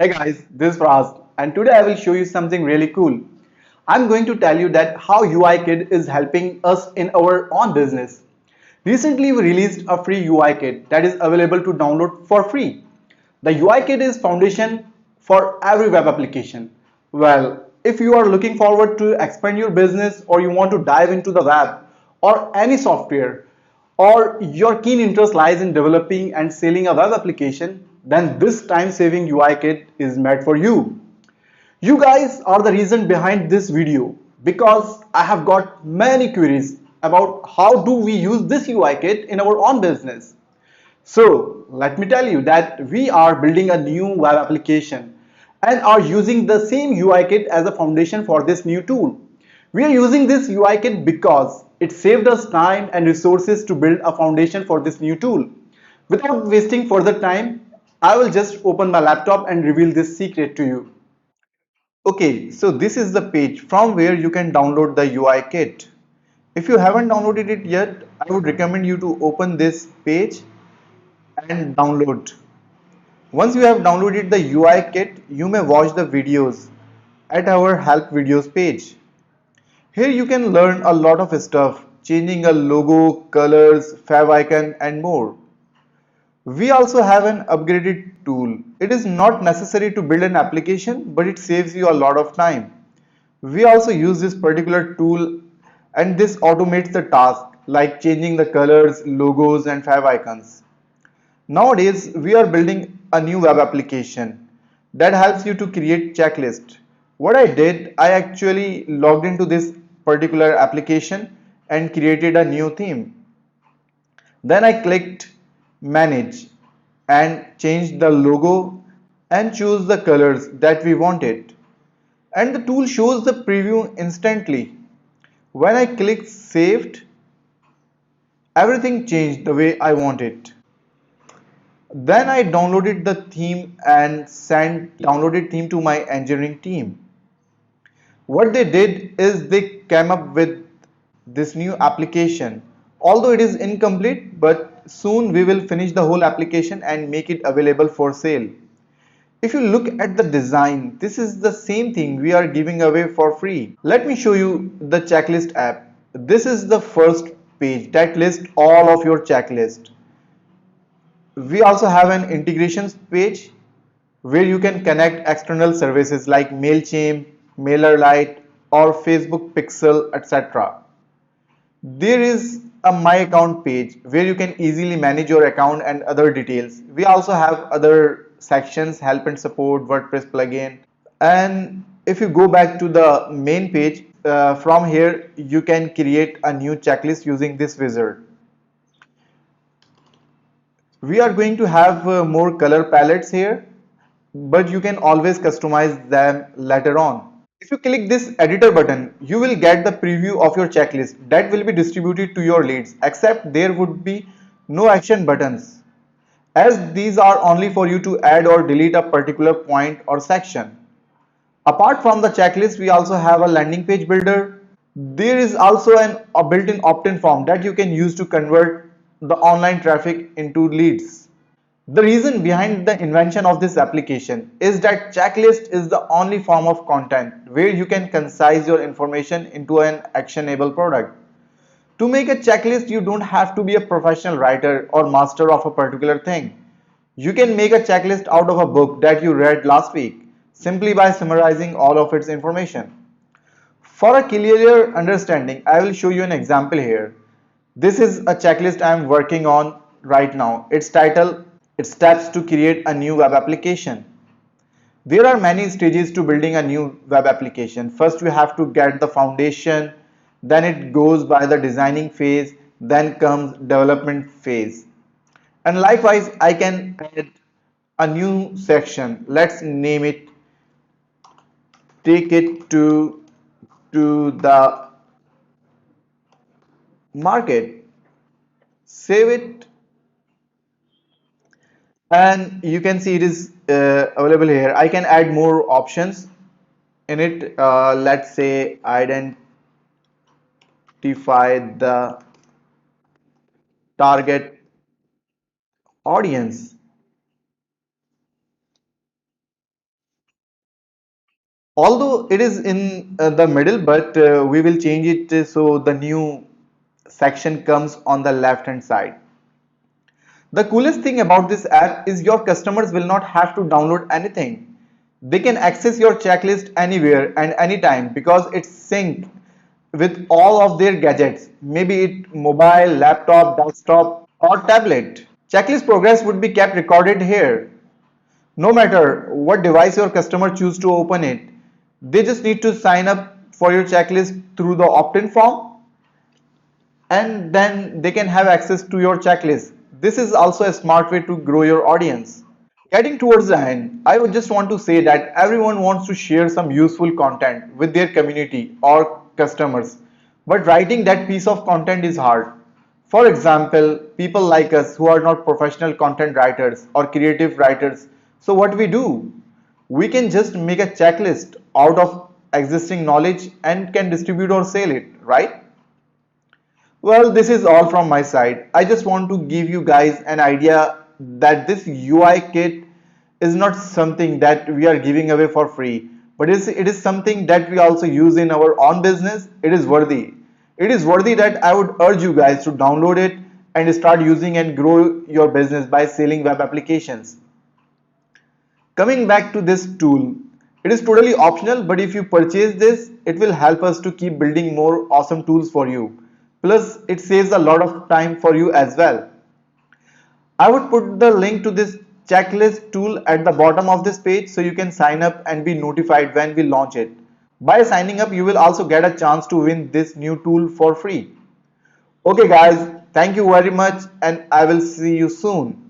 Hey guys, this is Faraz and today I will show you something really cool. I'm going to tell you that how UI Kit is helping us in our own business. Recently we released a free UI Kit that is available to download for free. The UI Kit is foundation for every web application. Well, if you are looking forward to expand your business or you want to dive into the web or any software, or your keen interest lies in developing and selling a web application, then this time-saving UI kit is made for you. You guys are the reason behind this video because I have got many queries about how do we use this UI kit in our own business. So let me tell you that we are building a new web application and are using the same UI kit as a foundation for this new tool. We are using this UI kit because it saved us time and resources to build a foundation for this new tool. Without wasting further time, I will just open my laptop and reveal this secret to you. Okay, so this is the page from where you can download the UI kit. If you haven't downloaded it yet, I would recommend you to open this page and download. Once you have downloaded the UI kit, you may watch the videos at our help videos page. Here you can learn a lot of stuff, changing a logo, colors, favicon and more. We also have an upgraded tool. It is not necessary to build an application, but it saves you a lot of time. We also use this particular tool and this automates the task like changing the colors, logos and favicons. Nowadays, we are building a new web application that helps you to create checklist. What I did, I actually logged into this particular application and created a new theme. Then I clicked manage and changed the logo and choose the colors that we wanted. And the tool shows the preview instantly. When I click saved, everything changed the way I want it. Then I downloaded the theme and sent downloaded theme to my engineering team. What they did is they came up with this new application. Although it is incomplete, but soon we will finish the whole application and make it available for sale. If you look at the design, this is the same thing we are giving away for free. Let me show you the checklist app. This is the first page that lists all of your checklist. We also have an integrations page where you can connect external services like MailChimp, MailerLite or Facebook Pixel, etc. There is a My Account page where you can easily manage your account and other details. We also have other sections, help and support, WordPress plugin. And if you go back to the main page, from here you can create a new checklist using this wizard. We are going to have more color palettes here, but you can always customize them later on. If you click this editor button, you will get the preview of your checklist that will be distributed to your leads, except there would be no action buttons, as these are only for you to add or delete a particular point or section. Apart from the checklist, we also have a landing page builder. There is also a built-in opt-in form that you can use to convert the online traffic into leads. The reason behind the invention of this application is that checklist is the only form of content where you can concise your information into an actionable product. To make a checklist, you don't have to be a professional writer or master of a particular thing. You can make a checklist out of a book that you read last week simply by summarizing all of its information. For a clearer understanding, I will show you an example here. This is a checklist I am working on right now. Its title, its steps to create a new web application. There are many stages to building a new web application. First, we have to get the foundation, then it goes by the designing phase, then comes development phase. And likewise, I can add a new section. Let's name it take it to the market. Save it and you can see it is available here. I can add more options in it. Let's say identify the target audience. Although it is in the middle, but we will change it so the new section comes on the left hand side. The coolest thing about this app is your customers will not have to download anything. They can access your checklist anywhere and anytime because it's synced with all of their gadgets, maybe it mobile, laptop, desktop or tablet. Checklist progress would be kept recorded here. No matter what device your customer choose to open it, they just need to sign up for your checklist through the opt-in form and then they can have access to your checklist. This is also a smart way to grow your audience. Getting towards the end, I would just want to say that everyone wants to share some useful content with their community or customers, but writing that piece of content is hard. For example, people like us who are not professional content writers or creative writers, so what we do? We can just make a checklist out of existing knowledge and can distribute or sell it, right? Well, this is all from my side. I just want to give you guys an idea that this UI kit is not something that we are giving away for free, but it is something that we also use in our own business. It is worthy. It is worthy that I would urge you guys to download it and start using and grow your business by selling web applications. Coming back to this tool, it is totally optional, but if you purchase this, it will help us to keep building more awesome tools for you. Plus, it saves a lot of time for you as well. I would put the link to this checklist tool at the bottom of this page so you can sign up and be notified when we launch it. By signing up, you will also get a chance to win this new tool for free. Okay guys, thank you very much and I will see you soon.